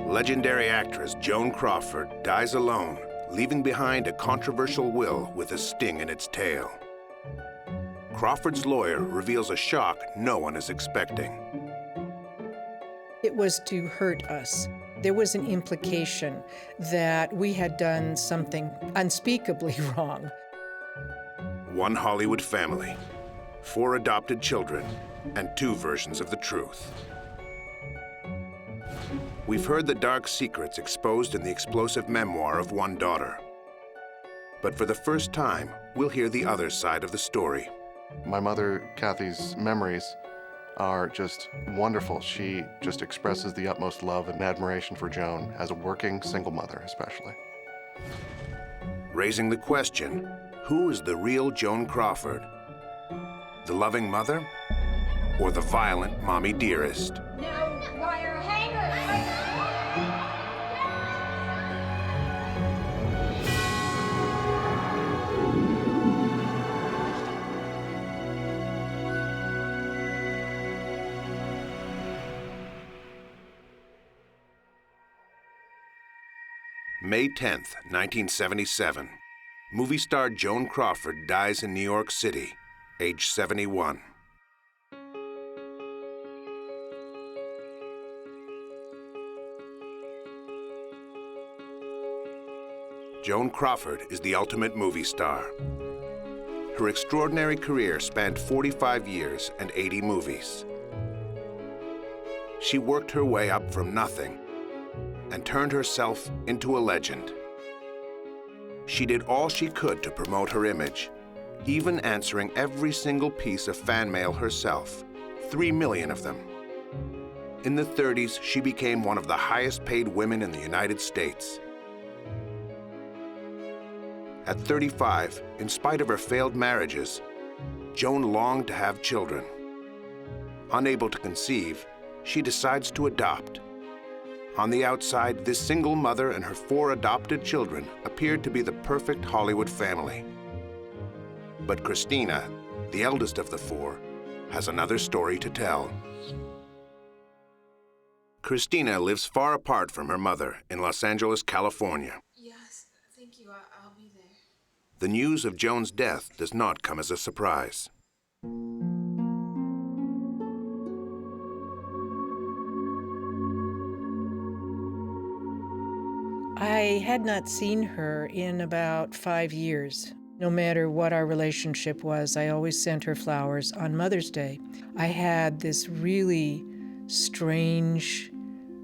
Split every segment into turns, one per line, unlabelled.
Legendary actress Joan Crawford dies alone, leaving behind a controversial will with a sting in its tail. Crawford's lawyer reveals a shock no one is expecting.
It was to hurt us. There was an implication that we had done something unspeakably wrong.
One Hollywood family, 4 adopted children, and 2 versions of the truth. We've heard the dark secrets exposed in the explosive memoir of one daughter. But for the first time, we'll hear the other side of the story.
My mother, Kathy's memories are just wonderful. She just expresses the utmost love and admiration for Joan as a working single mother, especially.
Raising the question, who is the real Joan Crawford? The loving mother or the violent mommy dearest?
No wire hangers!
May 10th, 1977. Movie star Joan Crawford dies in New York City, age 71. Joan Crawford is the ultimate movie star. Her extraordinary career spanned 45 years and 80 movies. She worked her way up from nothing and turned herself into a legend. She did all she could to promote her image, even answering every single piece of fan mail herself, 3 million of them. In the 30s, she became one of the highest paid women in the United States. At 35, in spite of her failed marriages, Joan longed to have children. Unable to conceive, she decides to adopt. On the outside, this single mother and her 4 adopted children appeared to be the perfect Hollywood family. But Christina, the eldest of the 4, has another story to tell. Christina lives far apart from her mother in Los Angeles, California.
Yes, thank you. I'll be there.
The news of Joan's death does not come as a surprise.
I had not seen her in about 5 years. No matter what our relationship was, I always sent her flowers on Mother's Day. I had this really strange,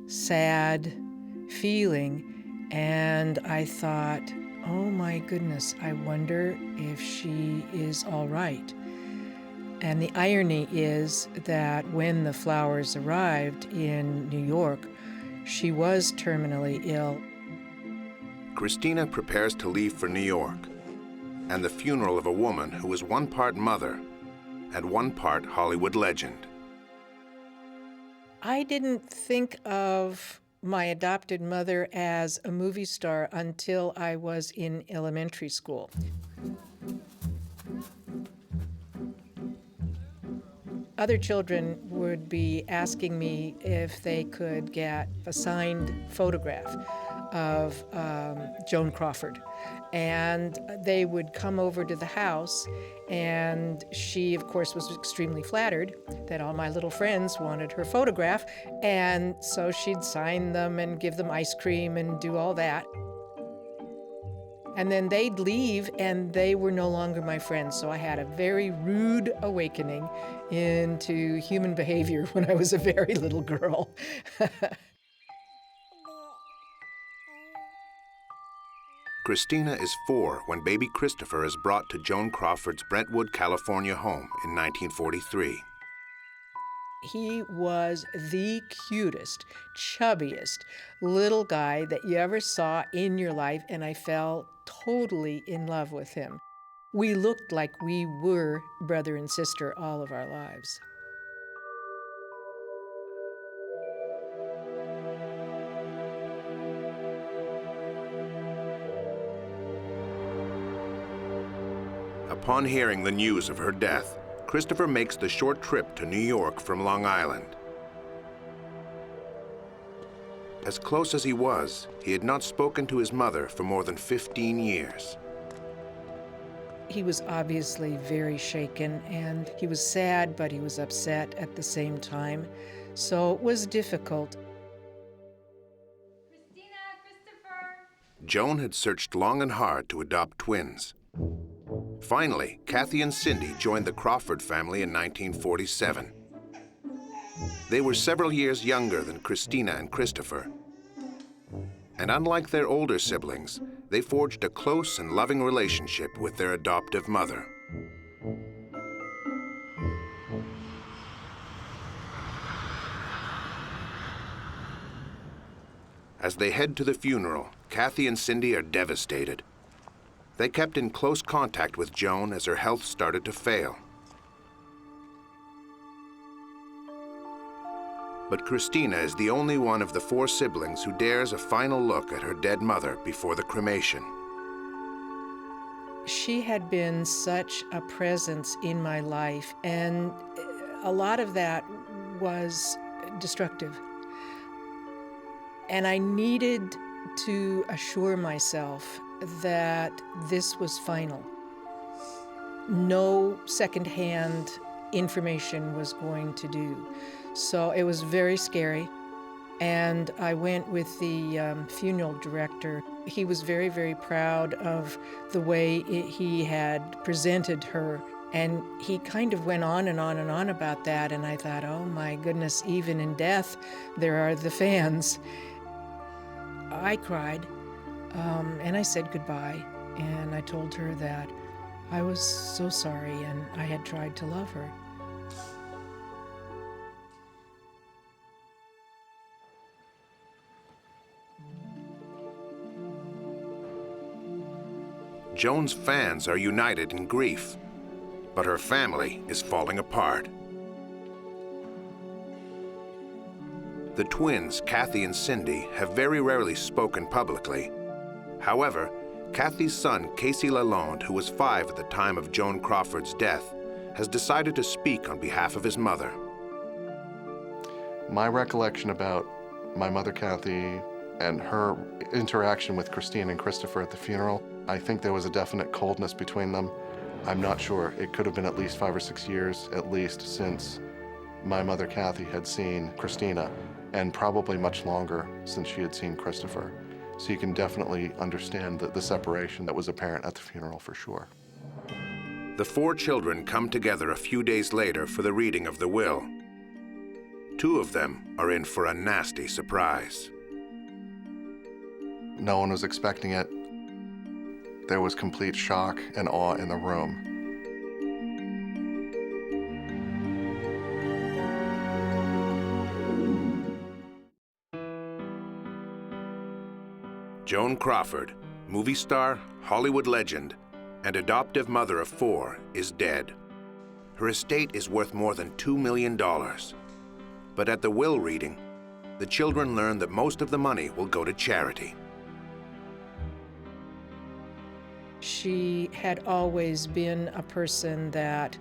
sad feeling, and I thought, oh my goodness, I wonder if she is all right. And the irony is that when the flowers arrived in New York, she was terminally ill.
Christina prepares to leave for New York, and the funeral of a woman who is one part mother and one part Hollywood legend.
I didn't think of my adopted mother as a movie star until I was in elementary school. Other children would be asking me if they could get a signed photograph of Joan Crawford. And they would come over to the house, and she, of course, was extremely flattered that all my little friends wanted her photograph, and so she'd sign them and give them ice cream and do all that. And then they'd leave, and they were no longer my friends, so I had a very rude awakening into human behavior when I was a very little girl.
Christina is 4 when baby Christopher is brought to Joan Crawford's Brentwood, California home in 1943.
He was the cutest, chubbiest little guy that you ever saw in your life, and I fell totally in love with him. We looked like we were brother and sister all of our lives.
Upon hearing the news of her death, Christopher makes the short trip to New York from Long Island. As close as he was, he had not spoken to his mother for more than 15 years.
He was obviously very shaken, and he was sad, but he was upset at the same time. So it was difficult.
Christina, Christopher.
Joan had searched long and hard to adopt twins. Finally, Kathy and Cindy joined the Crawford family in 1947. They were several years younger than Christina and Christopher. And unlike their older siblings, they forged a close and loving relationship with their adoptive mother. As they head to the funeral, Kathy and Cindy are devastated. They kept in close contact with Joan as her health started to fail. But Christina is the only one of the four siblings who dares a final look at her dead mother before the cremation.
She had been such a presence in my life, and a lot of that was destructive. And I needed to assure myself that this was final. No secondhand information was going to do. So it was very scary. And I went with the funeral director. He was very, very proud of the way he had presented her. And he kind of went on and on and on about that. And I thought, oh my goodness, even in death, there are the fans. I cried, and I said goodbye. And I told her that I was so sorry and I had tried to love her.
Joan's fans are united in grief, but her family is falling apart. The twins, Kathy and Cindy, have very rarely spoken publicly. However, Kathy's son, Casey Lalonde, who was 5 at the time of Joan Crawford's death, has decided to speak on behalf of his mother.
My recollection about my mother, Kathy, and her interaction with Christine and Christopher at the funeral, I think there was a definite coldness between them. I'm not sure. It could have been at least 5 or 6 years, at least, since my mother, Kathy, had seen Christina, and probably much longer since she had seen Christopher. So you can definitely understand the separation that was apparent at the funeral for sure.
The 4 children come together a few days later for the reading of the will. 2 of them are in for a nasty surprise.
No one was expecting it. There was complete shock and awe in the room.
Joan Crawford, movie star, Hollywood legend, and adoptive mother of 4, is dead. Her estate is worth more than $2 million. But at the will reading, the children learn that most of the money will go to charity.
She had always been a person that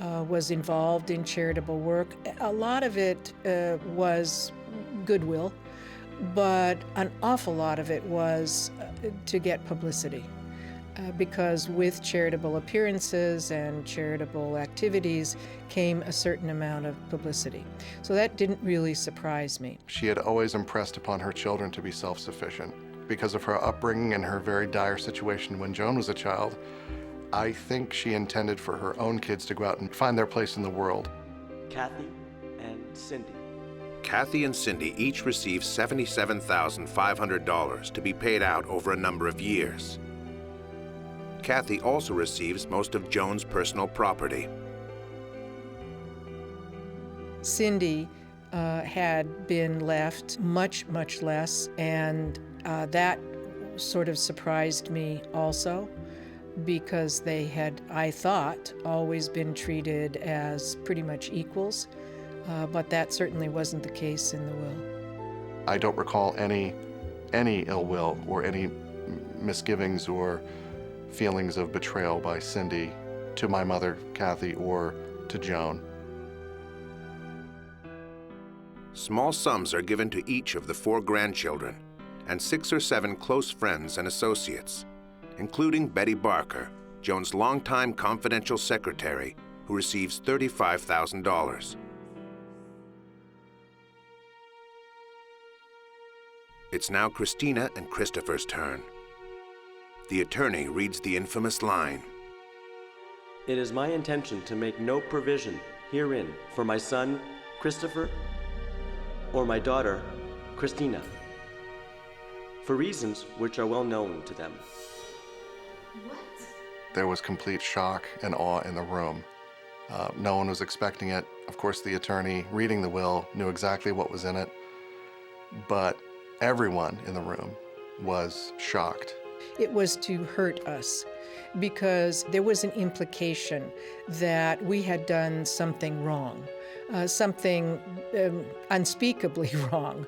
was involved in charitable work. A lot of it was goodwill, but an awful lot of it was to get publicity. Because with charitable appearances and charitable activities came a certain amount of publicity. So that didn't really surprise me.
She had always impressed upon her children to be self-sufficient. Because of her upbringing and her very dire situation when Joan was a child, I think she intended for her own kids to go out and find their place in the world.
Kathy and Cindy.
Kathy and Cindy each receive $77,500 to be paid out over a number of years. Kathy also receives most of Joan's personal property.
Cindy had been left much, much less, and that sort of surprised me also, because they had, I thought, always been treated as pretty much equals, but that certainly wasn't the case in the will.
I don't recall any ill will or any misgivings or feelings of betrayal by Cindy to my mother, Kathy, or to Joan.
Small sums are given to each of the 4 grandchildren and 6 or 7 close friends and associates, including Betty Barker, Joan's longtime confidential secretary, who receives $35,000. It's now Christina and Christopher's turn. The attorney reads the infamous line.
It is my intention to make no provision herein for my son, Christopher, or my daughter, Christina, for reasons which are well known to them.
What?
There was complete shock and awe in the room. No one was expecting it. Of course, the attorney reading the will knew exactly what was in it, but everyone in the room was shocked.
It was to hurt us because there was an implication that we had done something wrong, something unspeakably wrong.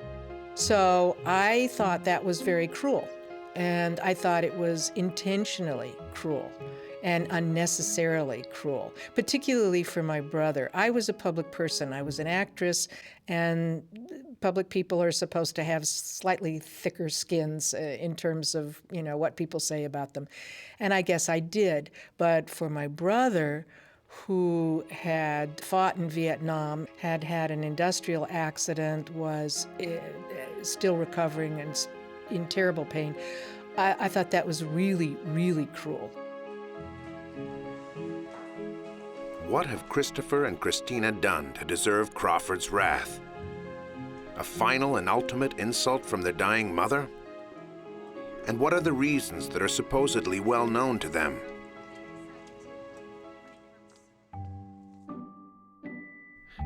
So I thought that was very cruel, and I thought it was intentionally cruel and unnecessarily cruel, particularly for my brother. I was a public person. I was an actress, and public people are supposed to have slightly thicker skins in terms of, what people say about them. And I guess I did. But for my brother, who had fought in Vietnam, had had an industrial accident, was still recovering and in terrible pain, I thought that was really, really cruel.
What have Christopher and Christina done to deserve Crawford's wrath? A final and ultimate insult from their dying mother? And what are the reasons that are supposedly well known to them?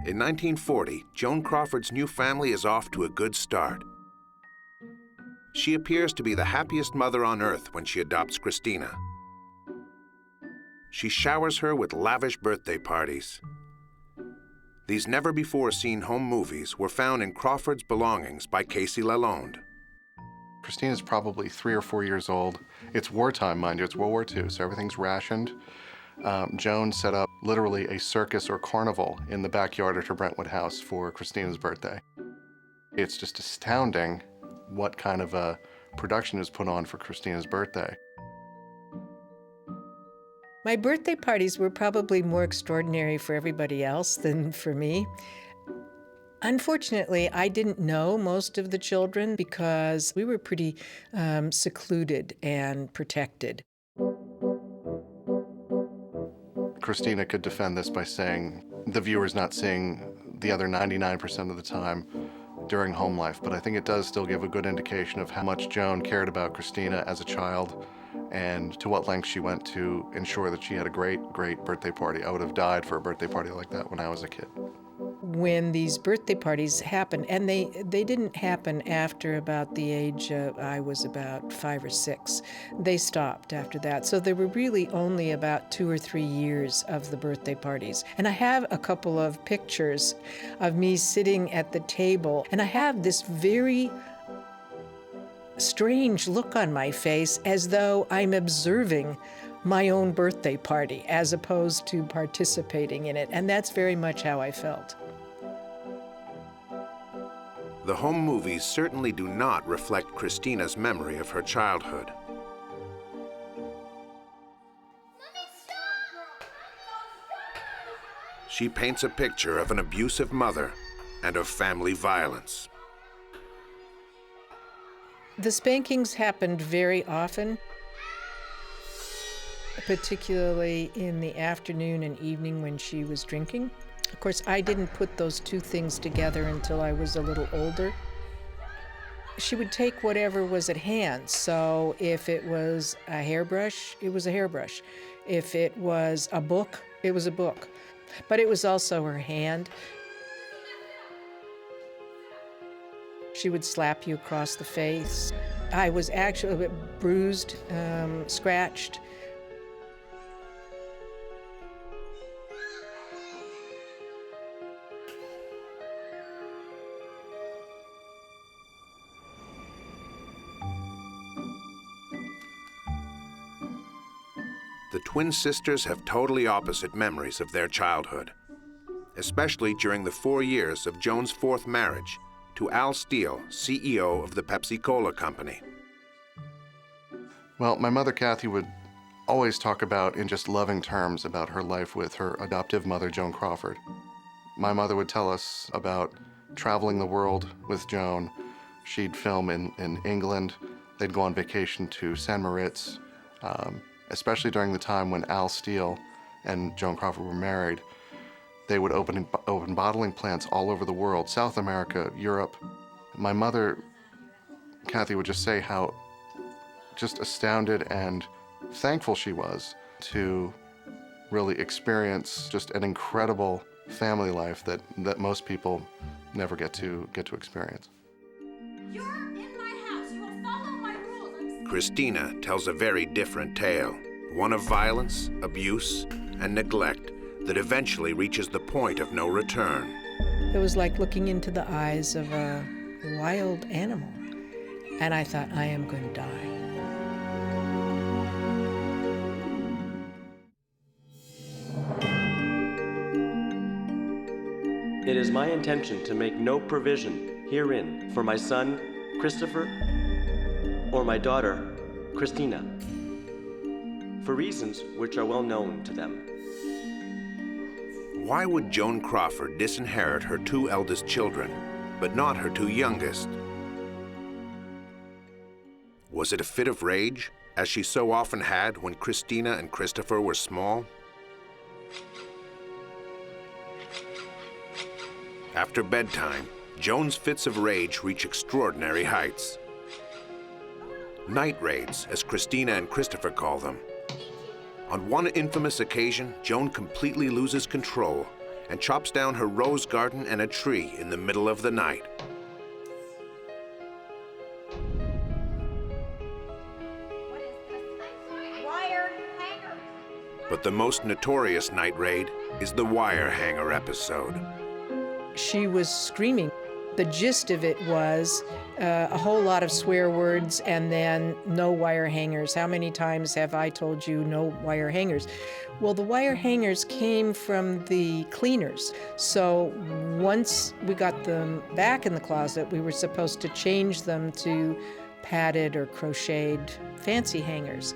In 1940, Joan Crawford's new family is off to a good start. She appears to be the happiest mother on earth when she adopts Christina. She showers her with lavish birthday parties. These never-before-seen home movies were found in Crawford's belongings by Casey Lalonde.
Christina's probably 3 or 4 years old. It's wartime, mind you. It's World War II, so everything's rationed. Joan set up literally a circus or carnival in the backyard at her Brentwood house for Christina's birthday. It's just astounding what kind of a production is put on for Christina's birthday.
My birthday parties were probably more extraordinary for everybody else than for me. Unfortunately, I didn't know most of the children because we were pretty secluded and protected.
Christina could defend this by saying the viewer's not seeing the other 99% of the time during home life, but I think it does still give a good indication of how much Joan cared about Christina as a child and to what lengths she went to ensure that she had a great, great birthday party. I would have died for a birthday party like that when I was a kid.
When these birthday parties happened, and they didn't happen after about the age I was about 5 or 6. They stopped after that. So there were really only about 2 or 3 years of the birthday parties. And I have a couple of pictures of me sitting at the table, and I have this very strange look on my face as though I'm observing my own birthday party as opposed to participating in it. And that's very much how I felt.
The home movies certainly do not reflect Christina's memory of her childhood. She paints a picture of an abusive mother and of family violence.
The spankings happened very often, particularly in the afternoon and evening when she was drinking. Of course, I didn't put those two things together until I was a little older. She would take whatever was at hand. So if it was a hairbrush, it was a hairbrush. If it was a book, it was a book. But it was also her hand. She would slap you across the face. I was actually a bit bruised, scratched.
The twin sisters have totally opposite memories of their childhood. especially during the 4 years of Joan's fourth marriage to Al Steele, CEO of the Pepsi-Cola Company.
Well, my mother, Kathy, would always talk about, in just loving terms, about her life with her adoptive mother, Joan Crawford. My mother would tell us about traveling the world with Joan. She'd film in England. They'd go on vacation to San Moritz, especially during the time when Al Steele and Joan Crawford were married. They would open bottling plants all over the world, South America, Europe. My mother, Kathy, would just say how just astounded and thankful she was to really experience just an incredible family life that most people never get to experience.
You're in my house. You will follow my rules.
Christina tells a very different tale, one of violence, abuse, and neglect that eventually reaches the point of no return.
It was like looking into the eyes of a wild animal. And I thought, I am going to die.
It is my intention to make no provision herein for my son, Christopher, or my daughter, Christina, for reasons which are well known to them.
Why would Joan Crawford disinherit her 2 eldest children, but not her 2 youngest? Was it a fit of rage, as she so often had when Christina and Christopher were small? After bedtime, Joan's fits of rage reach extraordinary heights. Night raids, as Christina and Christopher call them. On one infamous occasion, Joan completely loses control and chops down her rose garden and a tree in the middle of the night.
What is this? I'm sorry. Wire hanger.
But the most notorious night raid is the wire hanger episode.
She was screaming. The gist of it was a whole lot of swear words and then no wire hangers. How many times have I told you no wire hangers? Well, the wire hangers came from the cleaners. So once we got them back in the closet, we were supposed to change them to padded or crocheted fancy hangers.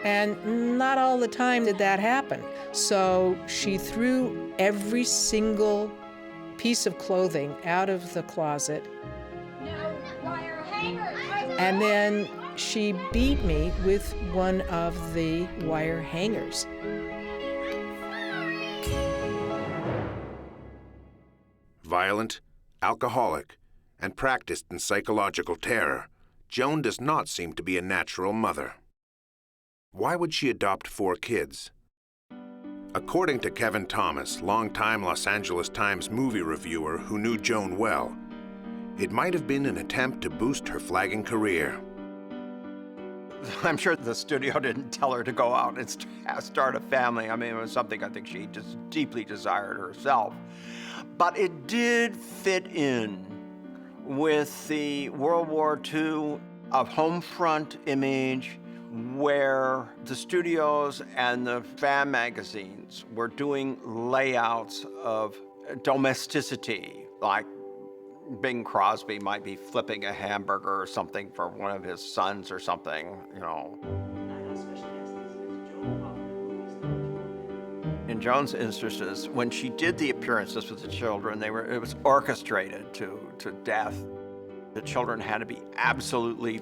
And not all the time did that happen. So she threw every single piece of clothing out of the closet.
No wire hanger.
And then she beat me with one of the wire hangers.
Violent, alcoholic, and practiced in psychological terror, Joan does not seem to be a natural mother. Why would she adopt 4 kids? According to Kevin Thomas, longtime Los Angeles Times movie reviewer who knew Joan well, it might have been an attempt to boost her flagging career.
I'm sure the studio didn't tell her to go out and start a family. I mean, it was something I think she just deeply desired herself. But it did fit in with the World War II of home front image, where the studios and the fan magazines were doing layouts of domesticity, like Bing Crosby might be flipping a hamburger or something for one of his sons or something, you know. In Joan's instances, when she did the appearances with the children, it was orchestrated to death. The children had to be absolutely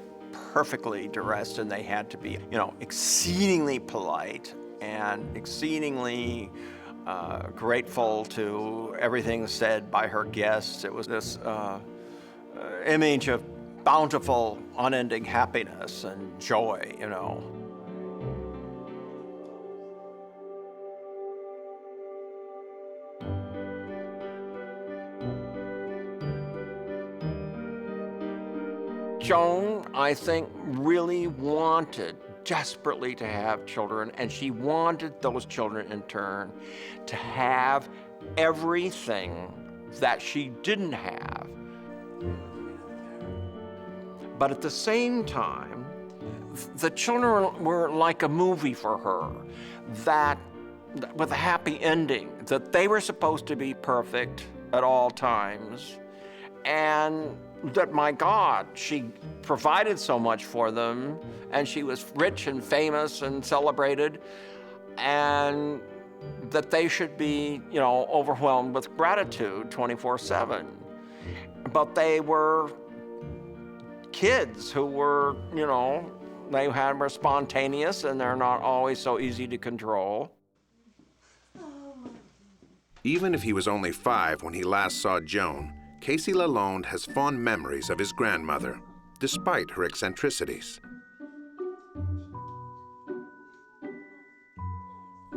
perfectly dressed, and they had to be, you know, exceedingly polite and exceedingly grateful to everything said by her guests. It was this image of bountiful, unending happiness and joy, you know. Joan, I think, really wanted desperately to have children, and she wanted those children in turn to have everything that she didn't have. But at the same time, the children were like a movie for her that with a happy ending, that they were supposed to be perfect at all times, and that, my God, she provided so much for them, and she was rich and famous and celebrated, and that they should be, overwhelmed with gratitude 24/7. But they were kids who were, were spontaneous, and they're not always so easy to control.
Even if he was only 5 when he last saw Joan, Casey Lalonde has fond memories of his grandmother, despite her eccentricities.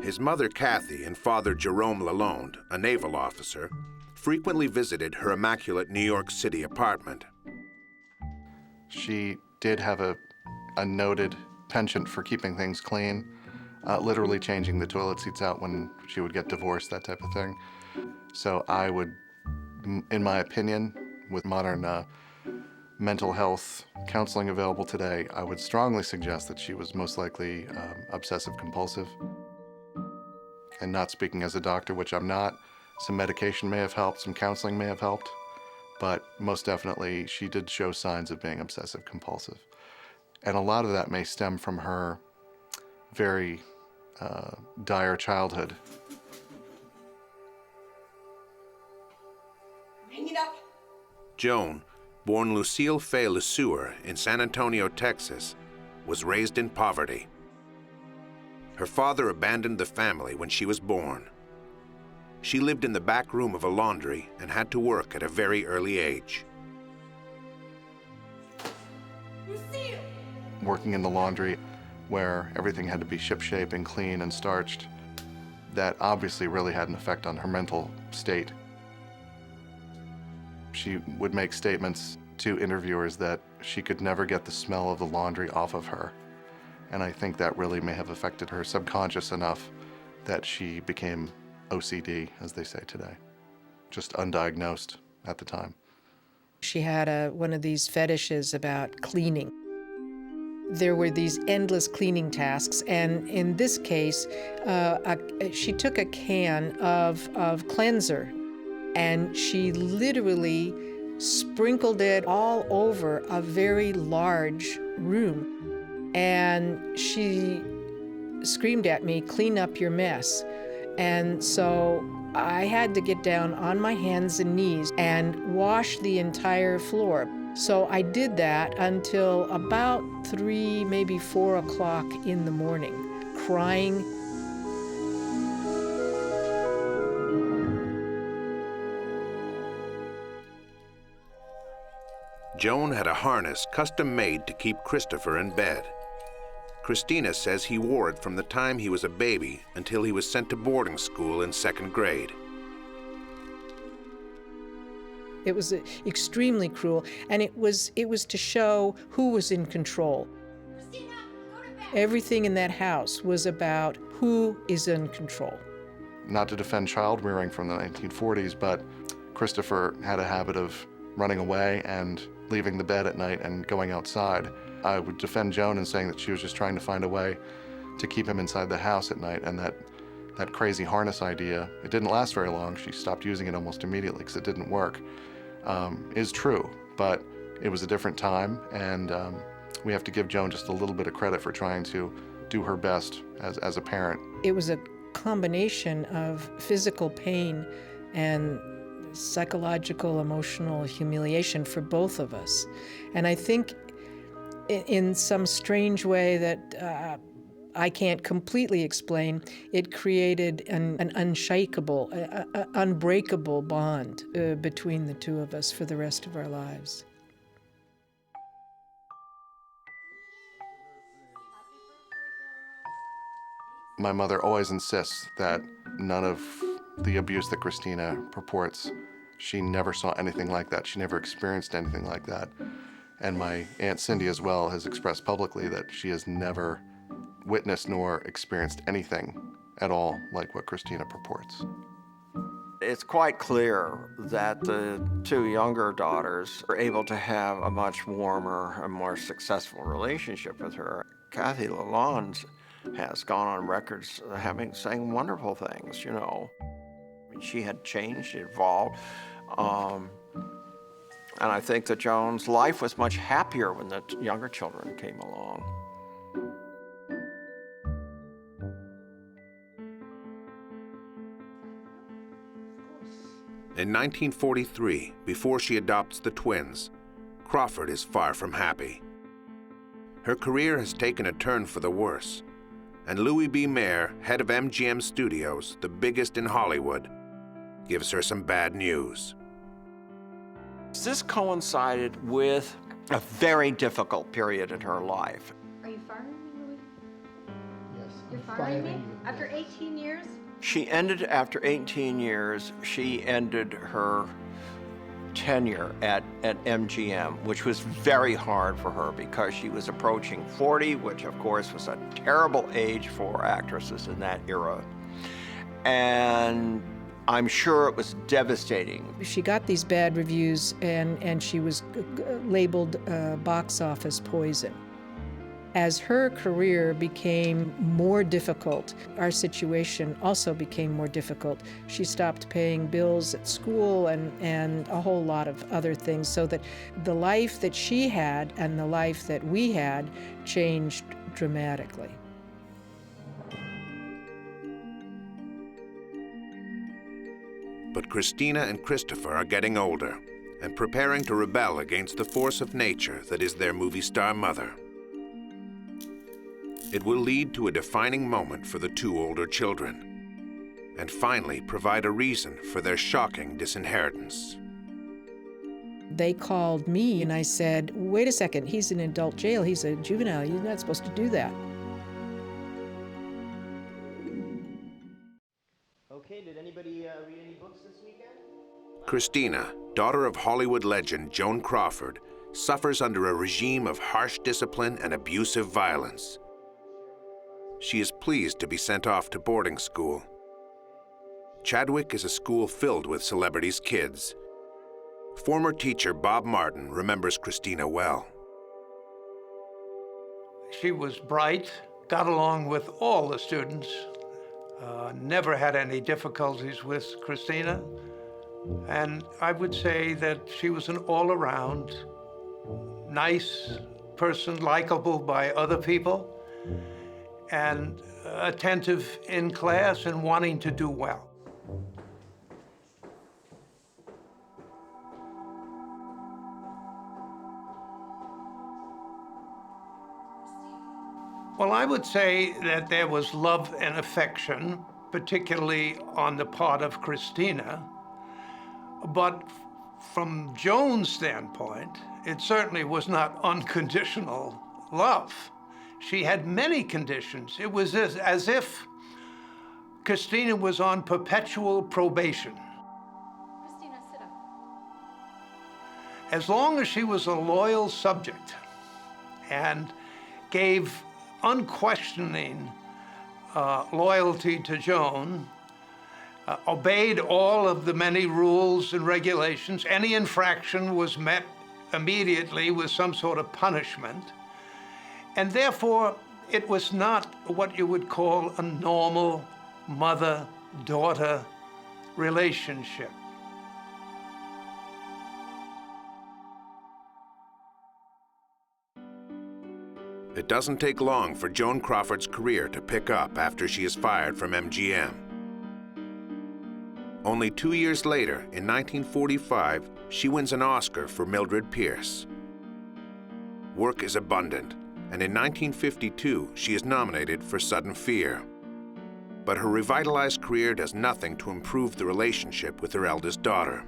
His mother, Kathy, and father, Jerome Lalonde, a naval officer, frequently visited her immaculate New York City apartment.
She did have a noted penchant for keeping things clean, literally changing the toilet seats out when she would get divorced, that type of thing. So I would, in my opinion, with modern mental health counseling available today, I would strongly suggest that she was most likely obsessive compulsive. And not speaking as a doctor, which I'm not, some medication may have helped, some counseling may have helped, but most definitely she did show signs of being obsessive compulsive. And a lot of that may stem from her very dire childhood.
Hang it up.
Joan, born Lucille Fay LeSueur in San Antonio, Texas, was raised in poverty. Her father abandoned the family when she was born. She lived in the back room of a laundry and had to work at a very early age.
Lucille!
Working in the laundry where everything had to be shipshape and clean and starched, that obviously really had an effect on her mental state. She would make statements to interviewers that she could never get the smell of the laundry off of her. And I think that really may have affected her subconscious enough that she became OCD, as they say today, just undiagnosed at the time.
She had one of these fetishes about cleaning. There were these endless cleaning tasks, and in this case, she took a can of cleanser, and she literally sprinkled it all over a very large room. And she screamed at me, "Clean up your mess." And so I had to get down on my hands and knees and wash the entire floor. So I did that until about 3, maybe 4 o'clock in the morning, crying.
Joan had a harness custom made to keep Christopher in bed. Christina says he wore it from the time he was a baby until he was sent to boarding school in 2nd grade.
It was extremely cruel, and it was to show who was in control.
Christina, go to bed.
Everything in that house was about who is in control.
Not to defend child rearing from the 1940s, but Christopher had a habit of running away and leaving the bed at night and going outside. I would defend Joan in saying that she was just trying to find a way to keep him inside the house at night, and that crazy harness idea, it didn't last very long. She stopped using it almost immediately because it didn't work, is true, but it was a different time, and we have to give Joan just a little bit of credit for trying to do her best as a parent.
It was a combination of physical pain and psychological, emotional humiliation for both of us. And I think in some strange way that I can't completely explain, it created an unshakable, unbreakable bond between the two of us for the rest of our lives.
My mother always insists that none of the abuse that Christina purports, she never saw anything like that. She never experienced anything like that. And my Aunt Cindy as well has expressed publicly that she has never witnessed nor experienced anything at all like what Christina purports.
It's quite clear that the 2 younger daughters were able to have a much warmer and more successful relationship with her. Kathy Lalonde has gone on records saying wonderful things, you know. I mean, she had changed, evolved. And I think that Joan's life was much happier when the younger children came along.
In 1943, before she adopts the twins, Crawford is far from happy. Her career has taken a turn for the worse, and Louis B. Mayer, head of MGM Studios, the biggest in Hollywood, gives her some bad news.
This coincided with a very difficult period in her life.
Are you firing me, Louis?
Yes.
You're firing me? After 18 years?
She ended, after 18 years, she ended her tenure at MGM, which was very hard for her because she was approaching 40, which of course was a terrible age for actresses in that era. And I'm sure it was devastating.
She got these bad reviews and she was labeled box office poison. As her career became more difficult, our situation also became more difficult. She stopped paying bills at school and a whole lot of other things, so that the life that she had and the life that we had changed dramatically.
But Christina and Christopher are getting older and preparing to rebel against the force of nature that is their movie star mother. It will lead to a defining moment for the two older children, and finally provide a reason for their shocking disinheritance.
They called me and I said, wait a second, he's in adult jail, he's a juvenile, you're not supposed to do that.
Okay, did anybody read any books this weekend?
Christina, daughter of Hollywood legend Joan Crawford, suffers under a regime of harsh discipline and abusive violence. She is pleased to be sent off to boarding school. Chadwick is a school filled with celebrities' kids. Former teacher Bob Martin remembers Christina well.
She was bright, got along with all the students, never had any difficulties with Christina. And I would say that she was an all-around nice person, likable by other people, and attentive in class and wanting to do well. Well, I would say that there was love and affection, particularly on the part of Christina. But from Joan's standpoint, it certainly was not unconditional love. She had many conditions. It was as if Christina was on perpetual probation.
Christina, sit up.
As long as she was a loyal subject and gave unquestioning loyalty to Joan, obeyed all of the many rules and regulations, any infraction was met immediately with some sort of punishment. And therefore, it was not what you would call a normal mother-daughter relationship.
It doesn't take long for Joan Crawford's career to pick up after she is fired from MGM. Only 2 years later, in 1945, she wins an Oscar for Mildred Pierce. Work is abundant, and in 1952, she is nominated for Sudden Fear. But her revitalized career does nothing to improve the relationship with her eldest daughter.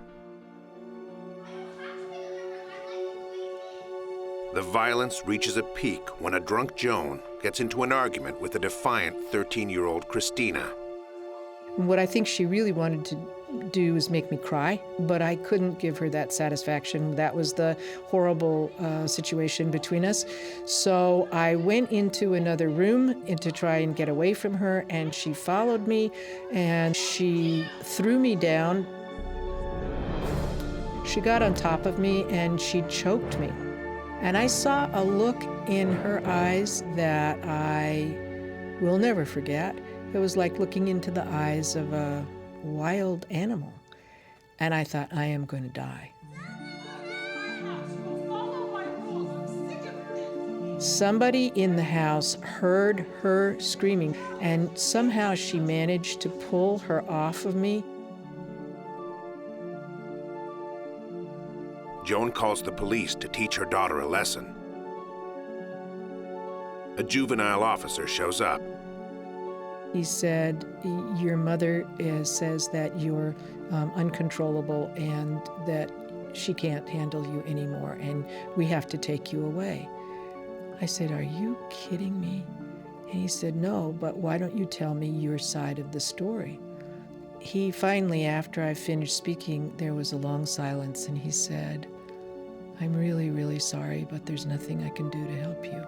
The violence reaches a peak when a drunk Joan gets into an argument with a defiant 13-year-old Christina.
What I think she really wanted to do is make me cry, but I couldn't give her that satisfaction. That was the horrible situation between us. So I went into another room to try and get away from her, and she followed me, and she threw me down. She got on top of me, and she choked me. And I saw a look in her eyes that I we'll never forget. It was like looking into the eyes of a wild animal. And I thought, I am going to die. Somebody in the house heard her screaming, and somehow she managed to pull her off of me.
Joan calls the police to teach her daughter a lesson. A juvenile officer shows up.
He said, your mother says that you're uncontrollable and that she can't handle you anymore, and we have to take you away. I said, are you kidding me? And he said, no, but why don't you tell me your side of the story? He finally, after I finished speaking, there was a long silence, and he said, I'm really, really sorry, but there's nothing I can do to help you.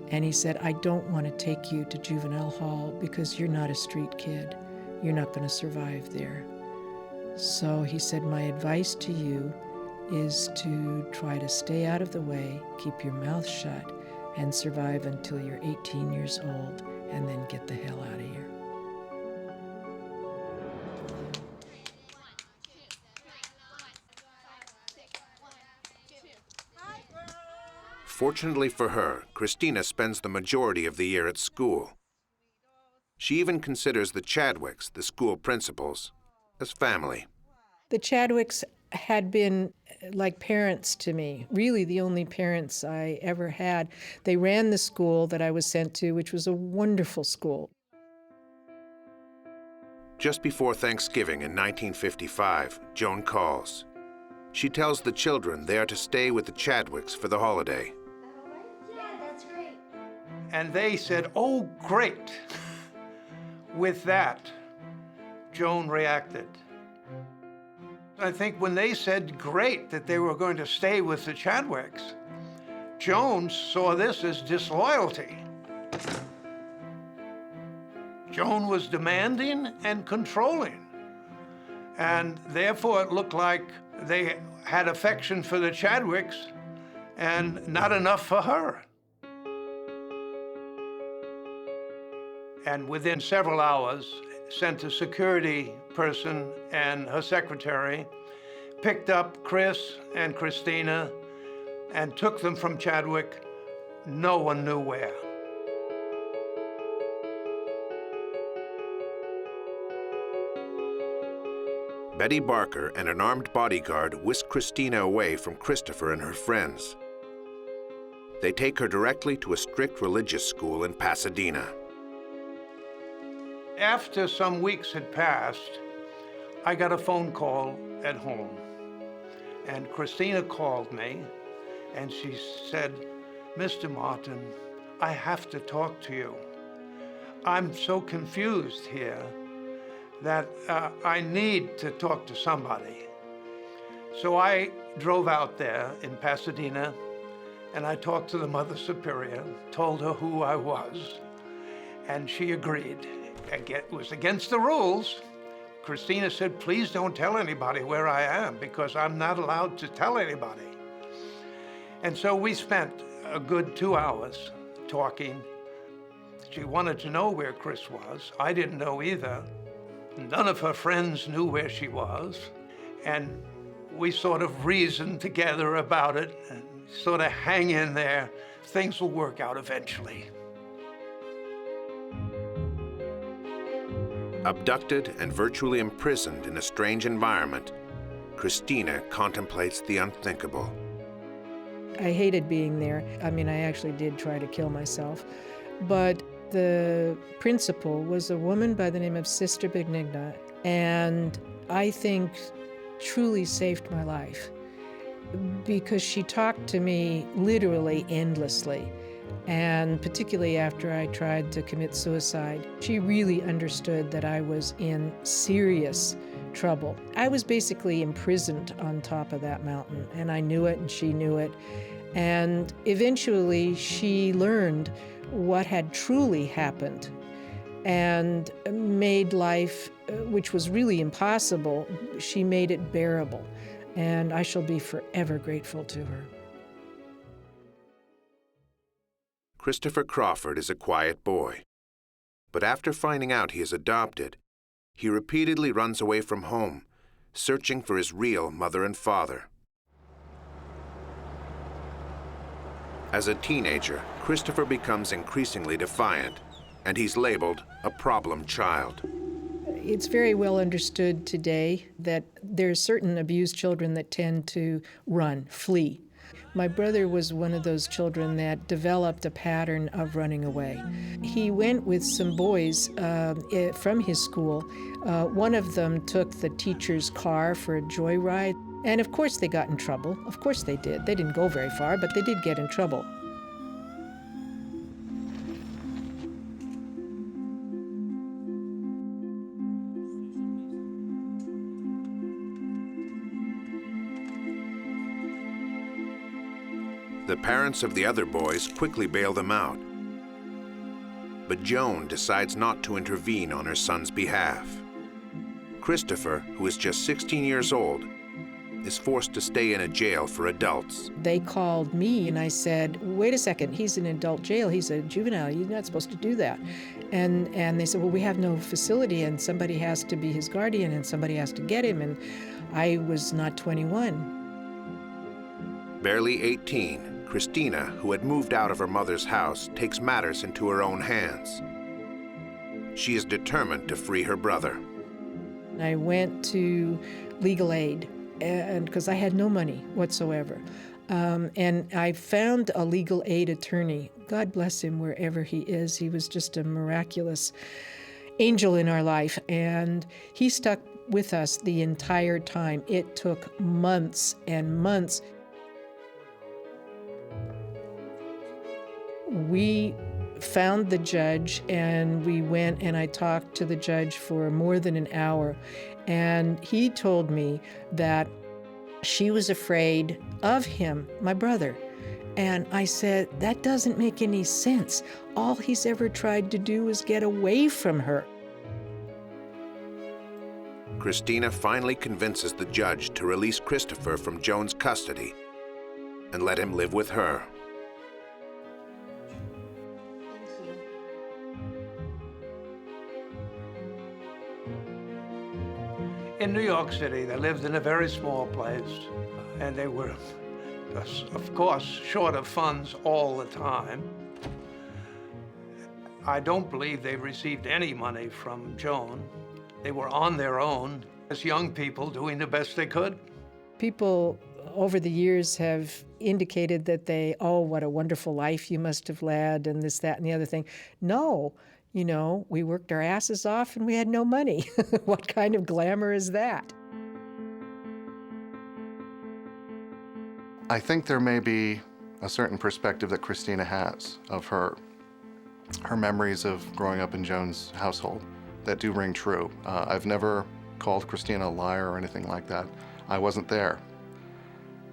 And he said, I don't want to take you to juvenile hall because you're not a street kid. You're not going to survive there. So he said, my advice to you is to try to stay out of the way, keep your mouth shut, and survive until you're 18 years old, and then get the hell out of here.
Fortunately for her, Christina spends the majority of the year at school. She even considers the Chadwicks, the school principals, as family.
The Chadwicks had been like parents to me, really the only parents I ever had. They ran the school that I was sent to, which was a wonderful school.
Just before Thanksgiving in 1955, Joan calls. She tells the children they are to stay with the Chadwicks for the holiday.
Yeah, that's great.
And they said, oh, great. With that, Joan reacted. I think when they said great that they were going to stay with the Chadwicks, Joan saw this as disloyalty. Joan was demanding and controlling, and therefore it looked like they had affection for the Chadwicks and not enough for her. And within several hours, sent a security person and her secretary, picked up Chris and Christina, and took them from Chadwick, no one knew where.
Betty Barker and an armed bodyguard whisk Christina away from Christopher and her friends. They take her directly to a strict religious school in Pasadena.
After some weeks had passed, I got a phone call at home. And Christina called me, and she said, Mr. Martin, I have to talk to you. I'm so confused here that I need to talk to somebody. So I drove out there in Pasadena, and I talked to the Mother Superior, told her who I was, and she agreed. It was against the rules. Christina said, please don't tell anybody where I am because I'm not allowed to tell anybody. And so we spent a good 2 hours talking. She wanted to know where Chris was. I didn't know either. None of her friends knew where she was. And we sort of reasoned together about it and sort of hang in there. Things will work out eventually.
Abducted and virtually imprisoned in a strange environment, Christina contemplates the unthinkable.
I hated being there. I mean, I actually did try to kill myself. But the principal was a woman by the name of Sister Benigna, and I think truly saved my life because she talked to me literally endlessly. And particularly after I tried to commit suicide, she really understood that I was in serious trouble. I was basically imprisoned on top of that mountain, and I knew it and she knew it. And eventually she learned what had truly happened and made life, which was really impossible, she made it bearable. And I shall be forever grateful to her.
Christopher Crawford is a quiet boy. But after finding out he is adopted, he repeatedly runs away from home, searching for his real mother and father. As a teenager, Christopher becomes increasingly defiant, and he's labeled a problem child.
It's very well understood today that there are certain abused children that tend to run, flee. My brother was one of those children that developed a pattern of running away. He went with some boys from his school. One of them took the teacher's car for a joyride. And of course they got in trouble. Of course they did. They didn't go very far, but they did get in trouble.
The parents of the other boys quickly bail them out. But Joan decides not to intervene on her son's behalf. Christopher, who is just 16 years old, is forced to stay in a jail for adults.
They called me and I said, wait a second, he's in adult jail, he's a juvenile, you're not supposed to do that. And they said, well, we have no facility and somebody has to be his guardian and somebody has to get him, and I was not 21.
Barely 18, Christina, who had moved out of her mother's house, takes matters into her own hands. She is determined to free her brother.
I went to legal aid, and because I had no money whatsoever. And I found a legal aid attorney. God bless him wherever he is. He was just a miraculous angel in our life. And he stuck with us the entire time. It took months and months. We found the judge and we went and I talked to the judge for more than an hour. And he told me that she was afraid of him, my brother. And I said, that doesn't make any sense. All he's ever tried to do is get away from her.
Christina finally convinces the judge to release Christopher from Joan's custody and let him live with her.
In New York City, they lived in a very small place, and they were, of course, short of funds all the time. I don't believe they received any money from Joan. They were on their own as young people doing the best they could.
People over the years have indicated that oh, what a wonderful life you must have led, and this, that, and the other thing. No. You know, we worked our asses off and we had no money. What kind of glamour is that?
I think there may be a certain perspective that Christina has of her memories of growing up in Joan's household that do ring true. I've never called Christina a liar or anything like that. I wasn't there.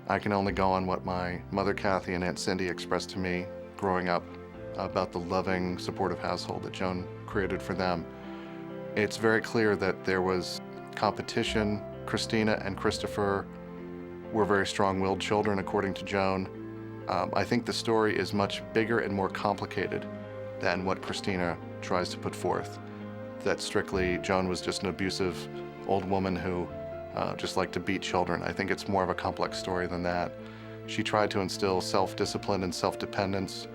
I can only go on what my mother Kathy and Aunt Cindy expressed to me growing up about the loving, supportive household that Joan created for them. It's very clear that there was competition. Christina and Christopher were very strong-willed children, according to Joan. I think the story is much bigger and more complicated than what Christina tries to put forth. That strictly Joan was just an abusive old woman who just liked to beat children. I think it's more of a complex story than that. She tried to instill self-discipline and self-dependence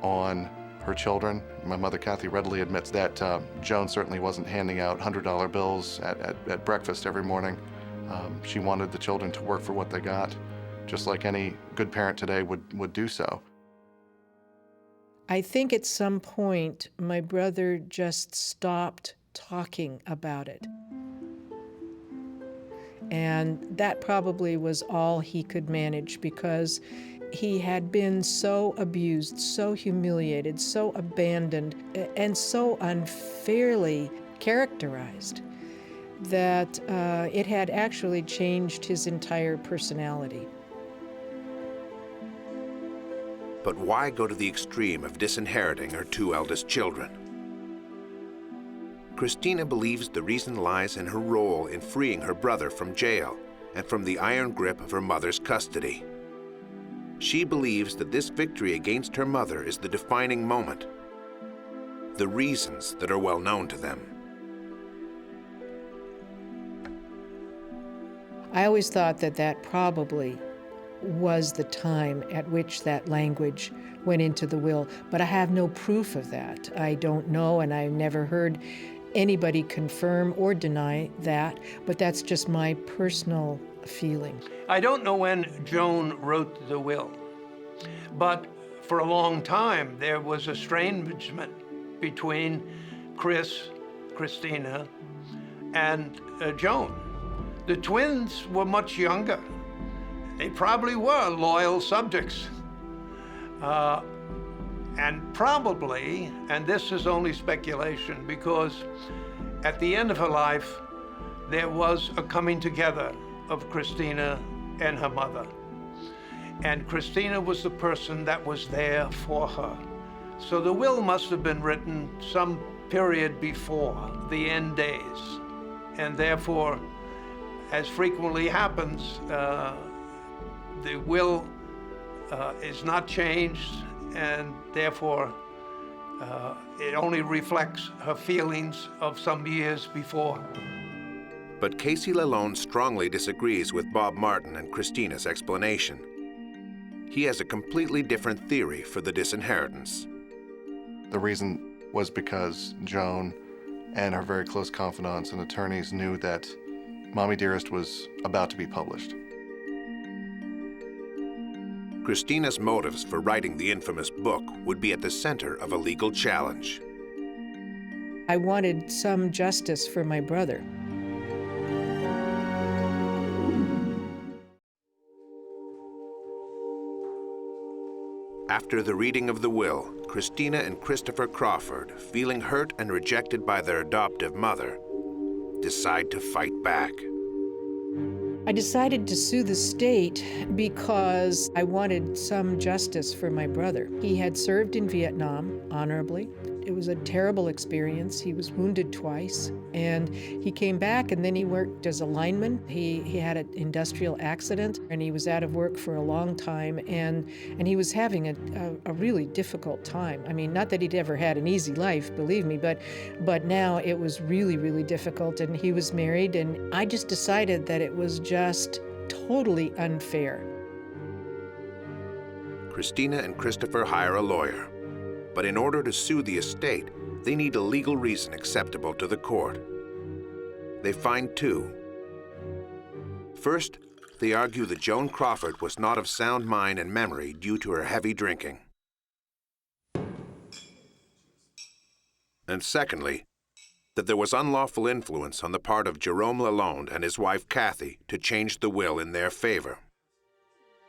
on her children. My mother Kathy readily admits that Joan certainly wasn't handing out $100 bills at breakfast every morning. She wanted the children to work for what they got, just like any good parent today would do so.
I think at some point my brother just stopped talking about it. And that probably was all he could manage, because he had been so abused, so humiliated, so abandoned, and so unfairly characterized that it had actually changed his entire personality.
But why go to the extreme of disinheriting her two eldest children? Christina believes the reason lies in her role in freeing her brother from jail and from the iron grip of her mother's custody. She believes that this victory against her mother is the defining moment, the reasons that are well known to them.
I always thought that that probably was the time at which that language went into the will, but I have no proof of that. I don't know, and I've never heard anybody confirm or deny that, but that's just my personal feeling.
I don't know when Joan wrote the will, but for a long time there was estrangement between Christina, and Joan. The twins were much younger. They probably were loyal subjects. And probably, and this is only speculation, because at the end of her life, there was a coming together of Christina and her mother. And Christina was the person that was there for her. So the will must have been written some period before the end days. And therefore, as frequently happens, the will is not changed, and therefore it only reflects her feelings of some years before.
But Casey Lalonde strongly disagrees with Bob Martin and Christina's explanation. He has a completely different theory for the disinheritance.
The reason was because Joan and her very close confidants and attorneys knew that Mommy Dearest was about to be published.
Christina's motives for writing the infamous book would be at the center of a legal challenge.
I wanted some justice for my brother.
After the reading of the will, Christina and Christopher Crawford, feeling hurt and rejected by their adoptive mother, decide to fight back.
I decided to sue the state because I wanted some justice for my brother. He had served in Vietnam honorably. It was a terrible experience. He was wounded twice, and he came back, and then he worked as a lineman. He had an industrial accident, and he was out of work for a long time, and he was having a really difficult time. I mean, not that he'd ever had an easy life, believe me, but now it was really, really difficult, and he was married, and I just decided that it was just totally unfair.
Christina and Christopher hire a lawyer. But in order to sue the estate, they need a legal reason acceptable to the court. They find two. First, they argue that Joan Crawford was not of sound mind and memory due to her heavy drinking. And secondly, that there was unlawful influence on the part of Jerome Lalonde and his wife Kathy to change the will in their favor.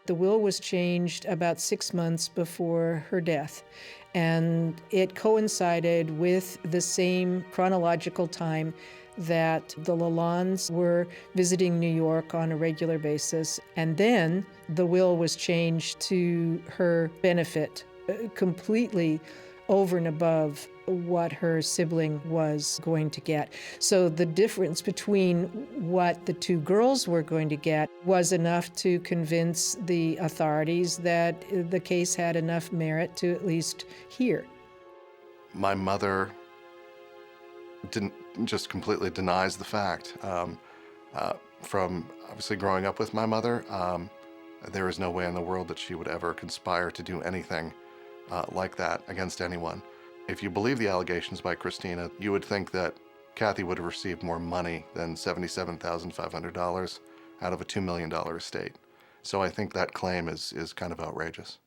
The will was changed about 6 months before her death, and it coincided with the same chronological time that the Lalondes were visiting New York on a regular basis, and then the will was changed to her benefit, completely over and above what her sibling was going to get. So the difference between what the two girls were going to get was enough to convince the authorities that the case had enough merit to at least hear.
My mother just completely denies the fact. From obviously growing up with my mother, there is no way in the world that she would ever conspire to do anything like that against anyone. If you believe the allegations by Christina, you would think that Kathy would have received more money than $77,500 out of a $2 million estate. So I think that claim is kind of outrageous.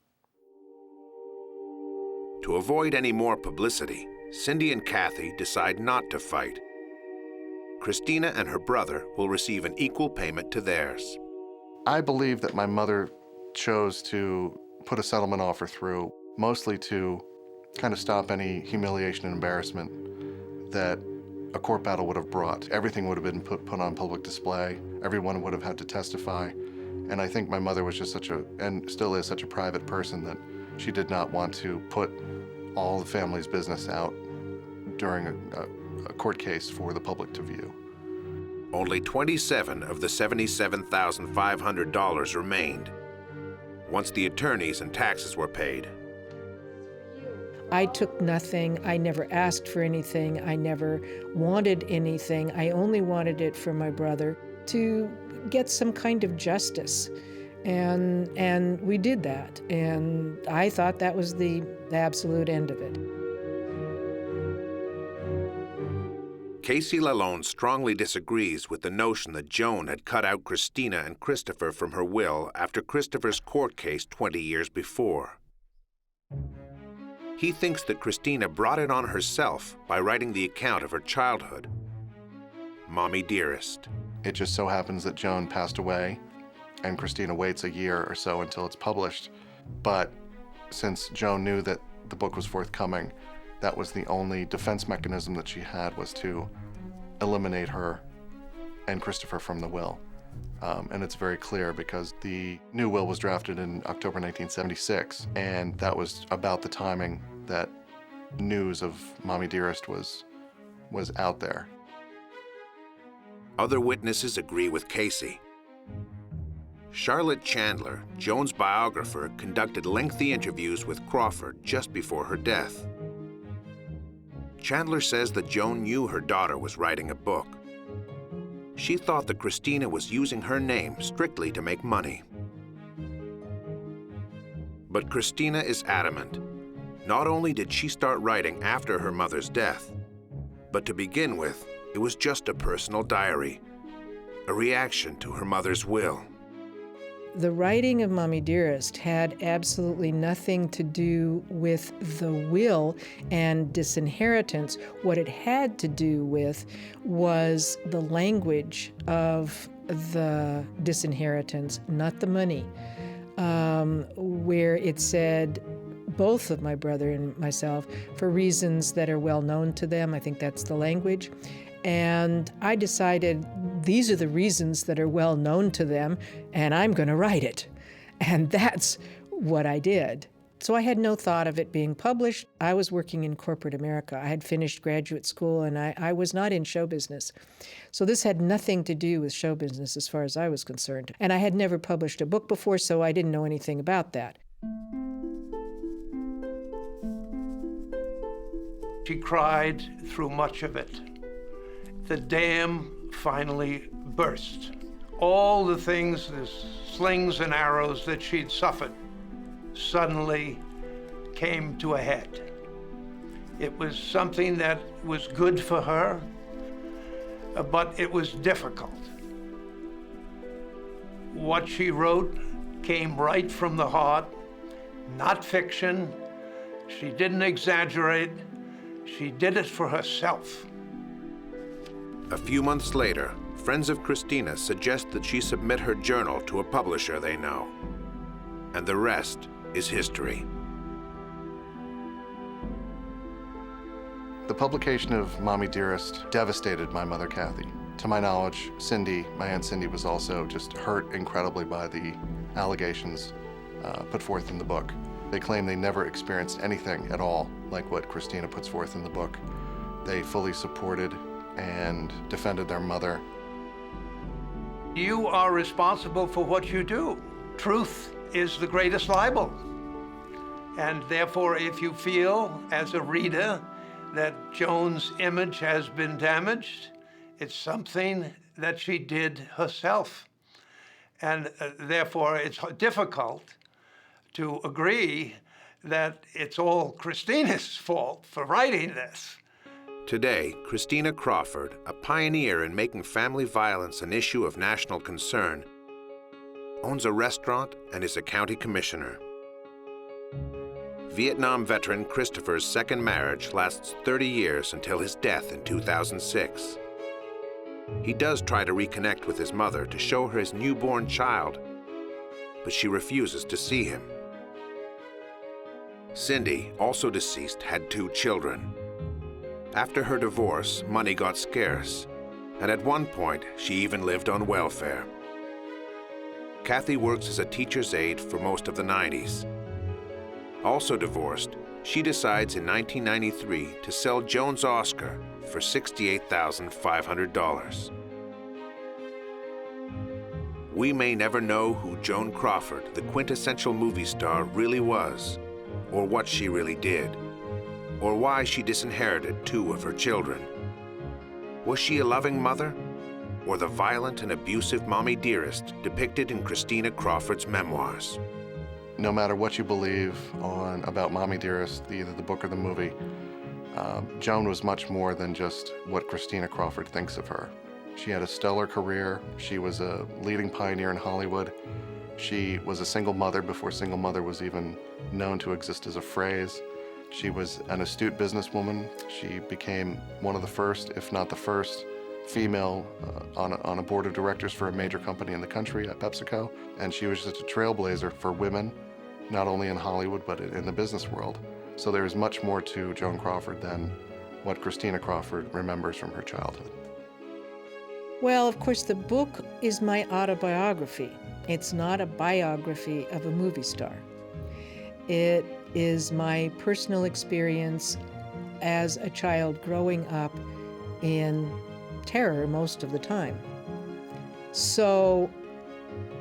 To avoid any more publicity, Cindy and Kathy decide not to fight. Christina and her brother will receive an equal payment to theirs.
I believe that my mother chose to put a settlement offer through mostly to kind of stop any humiliation and embarrassment that a court battle would have brought. Everything would have been put on public display. Everyone would have had to testify. And I think my mother was just and still is such a private person that she did not want to put all the family's business out during a court case for the public to view. Only
$27 of the $77,500 remained. once the attorneys and taxes were paid.
I took nothing. I never asked for anything. I never wanted anything. I only wanted it for my brother to get some kind of justice. And we did that. And I thought that was the absolute end of it.
Casey Lalonde strongly disagrees with the notion that Joan had cut out Christina and Christopher from her will after Christopher's court case 20 years before. He thinks that Christina brought it on herself by writing the account of her childhood. Mommy Dearest.
It just so happens that Joan passed away, and Christina waits a year or so until it's published. But since Joan knew that the book was forthcoming, that was the only defense mechanism that she had, was to eliminate her and Christopher from the will. And it's very clear because the new will was drafted in October 1976, and that was about the timing that news of Mommy Dearest was out there.
Other witnesses agree with Casey. Charlotte Chandler, Joan's biographer, conducted lengthy interviews with Crawford just before her death. Chandler says that Joan knew her daughter was writing a book. She thought that Christina was using her name strictly to make money. But Christina is adamant. Not only did she start writing after her mother's death, but to begin with, it was just a personal diary, a reaction to her mother's will.
The writing of Mommy Dearest had absolutely nothing to do with the will and disinheritance. What it had to do with was the language of the disinheritance, not the money, where it said, both of my brother and myself, for reasons that are well known to them. I think that's the language. And I decided these are the reasons that are well known to them, and I'm going to write it. And that's what I did. So I had no thought of it being published. I was working in corporate America. I had finished graduate school, and I was not in show business. So this had nothing to do with show business as far as I was concerned. And I had never published a book before, so I didn't know anything about that.
She cried through much of it. The dam finally burst. All the things, the slings and arrows that she'd suffered, suddenly came to a head. It was something that was good for her, but it was difficult. What she wrote came right from the heart, not fiction. She didn't exaggerate. She did it for herself.
A few months later, friends of Christina suggest that she submit her journal to a publisher they know. And the rest is history.
The publication of Mommy Dearest devastated my mother, Kathy. To my knowledge, my Aunt Cindy, was also just hurt incredibly by the allegations put forth in the book. They claim they never experienced anything at all like what Christina puts forth in the book. They fully supported and defended their mother.
You are responsible for what you do. Truth is the greatest libel. And therefore, if you feel as a reader that Joan's image has been damaged, it's something that she did herself. And therefore, it's difficult to agree that it's all Christina's fault for writing this.
Today, Christina Crawford, a pioneer in making family violence an issue of national concern, owns a restaurant and is a county commissioner. Vietnam veteran Christopher's second marriage lasts 30 years until his death in 2006. He does try to reconnect with his mother to show her his newborn child, but she refuses to see him. Cindy, also deceased, had 2 children. After her divorce, money got scarce, and at one point, she even lived on welfare. Kathy works as a teacher's aide for most of the 90s. Also divorced, she decides in 1993 to sell Joan's Oscar for $68,500. we may never know who Joan Crawford, the quintessential movie star, really was, or what she really did, or why she disinherited 2 of her children. Was she a loving mother, or the violent and abusive mommy dearest depicted in Christina Crawford's memoirs?
No matter what you believe about Mommy Dearest, either the book or the movie, Joan was much more than just what Christina Crawford thinks of her. She had a stellar career. She was a leading pioneer in Hollywood. She was a single mother before single mother was even known to exist as a phrase. She was an astute businesswoman. She became one of the first, if not the first, female on a board of directors for a major company in the country at PepsiCo. And she was just a trailblazer for women, not only in Hollywood, but in the business world. So there is much more to Joan Crawford than what Christina Crawford remembers from her childhood.
Well, of course, the book is my autobiography. It's not a biography of a movie star. It is my personal experience as a child growing up in terror most of the time. So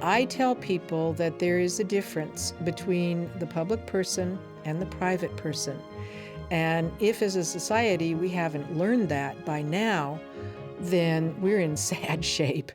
I tell people that there is a difference between the public person and the private person. And if as a society we haven't learned that by now, then we're in sad shape.